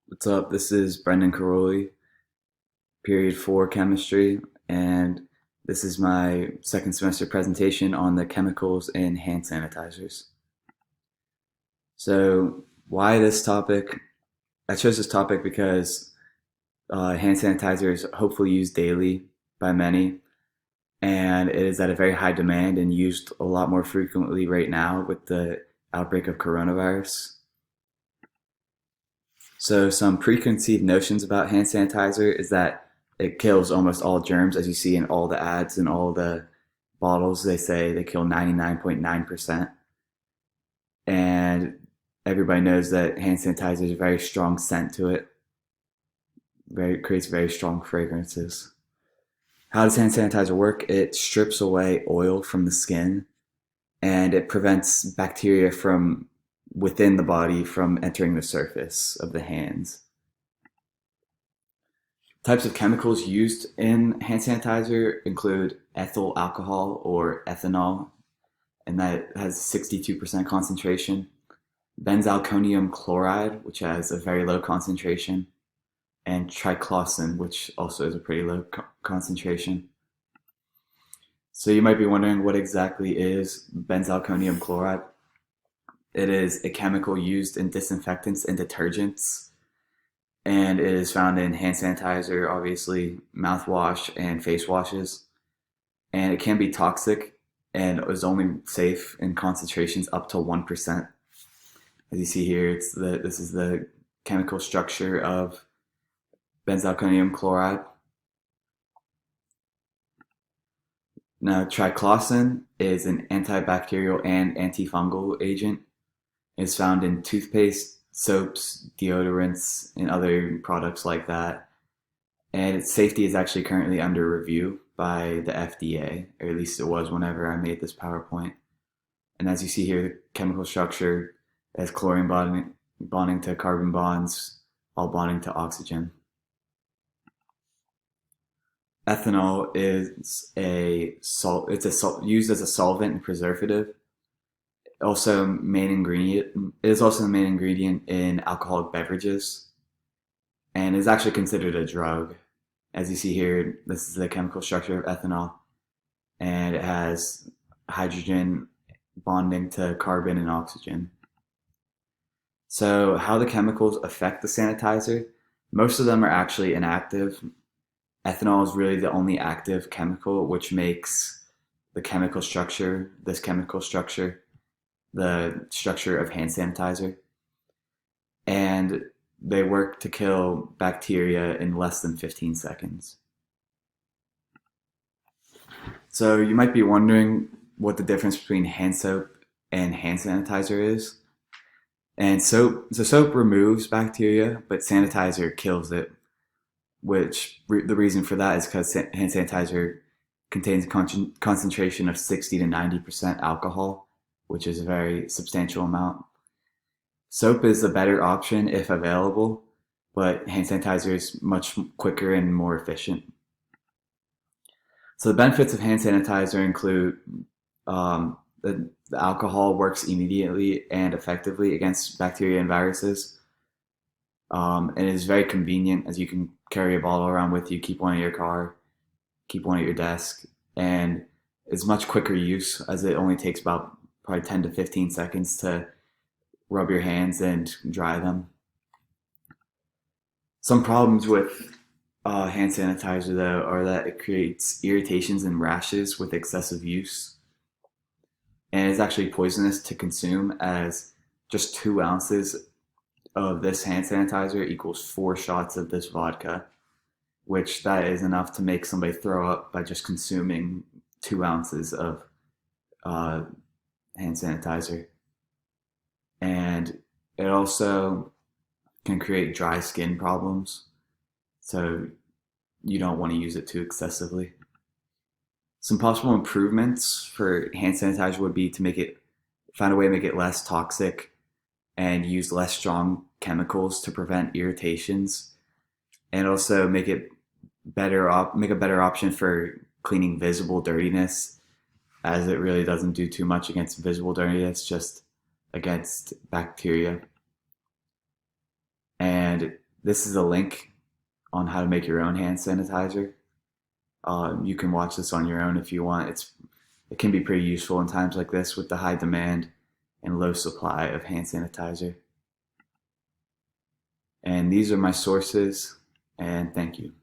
What's up? This is Brendan Caroli, period 4 chemistry, and this is my second semester presentation on the chemicals in hand sanitizers. So, why this topic? I chose this topic because hand sanitizer is hopefully used daily by many, and it is at a very high demand and used a lot more frequently right now with the outbreak of coronavirus. So, some preconceived notions about hand sanitizer is that it kills almost all germs, as you see in all the ads and all the bottles. They say they kill 99.9%. And everybody knows that hand sanitizer is a very strong scent to it, creates very strong fragrances. How does hand sanitizer work? It strips away oil from the skin and it prevents bacteria from within the body from entering the surface of the hands. Types of chemicals used in hand sanitizer include ethyl alcohol or ethanol, and that has 62% concentration, benzalkonium chloride, which has a very low concentration, and triclosan, which also is a pretty low concentration. So you might be wondering what exactly is benzalkonium chloride. It is a chemical used in disinfectants and detergents, and it is found in hand sanitizer, obviously, mouthwash, and face washes. And it can be toxic and is only safe in concentrations up to 1%. As you see here, this is the chemical structure of benzalkonium chloride. Now, triclosan is an antibacterial and antifungal agent. It's found in toothpaste, soaps, deodorants, and other products like that. And its safety is actually currently under review by the FDA, or at least it was whenever I made this PowerPoint. And as you see here, the chemical structure has chlorine bonding to carbon bonds, all bonding to oxygen. Ethanol is used as a solvent and preservative. Also, main ingredient it is also the main ingredient in alcoholic beverages, and is actually considered a drug. As you see here, this is the chemical structure of ethanol, and it has hydrogen bonding to carbon and oxygen. So, how the chemicals affect the sanitizer? Most of them are actually inactive. Ethanol is really the only active chemical, which makes the chemical structure, this chemical structure, the structure of hand sanitizer. And they work to kill bacteria in less than 15 seconds. So you might be wondering what the difference between hand soap and hand sanitizer is. And soap removes bacteria, but sanitizer kills it. The reason for that is because hand sanitizer contains a concentration of 60 to 90% alcohol, which is a very substantial amount. Soap is a better option if available, but hand sanitizer is much quicker and more efficient. So the benefits of hand sanitizer include the alcohol works immediately and effectively against bacteria and viruses. And it is very convenient as you can carry a bottle around with you, keep one in your car, keep one at your desk, and it's much quicker use as it only takes about probably 10 to 15 seconds to rub your hands and dry them. Some problems with hand sanitizer, though, are that it creates irritations and rashes with excessive use. And it's actually poisonous to consume, as just 2 ounces of this hand sanitizer equals 4 shots of this vodka, which that is enough to make somebody throw up by just consuming 2 ounces of hand sanitizer. And it also can create dry skin problems, so you don't want to use it too excessively. Some possible improvements for hand sanitizer would be to find a way to make it less toxic and use less strong chemicals to prevent irritations, and also make a better option for cleaning visible dirtiness, as it really doesn't do too much against visible dirtiness, just against bacteria. And This is a link on how to make your own hand sanitizer. You can watch this on your own if you want. It can be pretty useful in times like this with the high demand and low supply of hand sanitizer. And these are my sources, and thank you.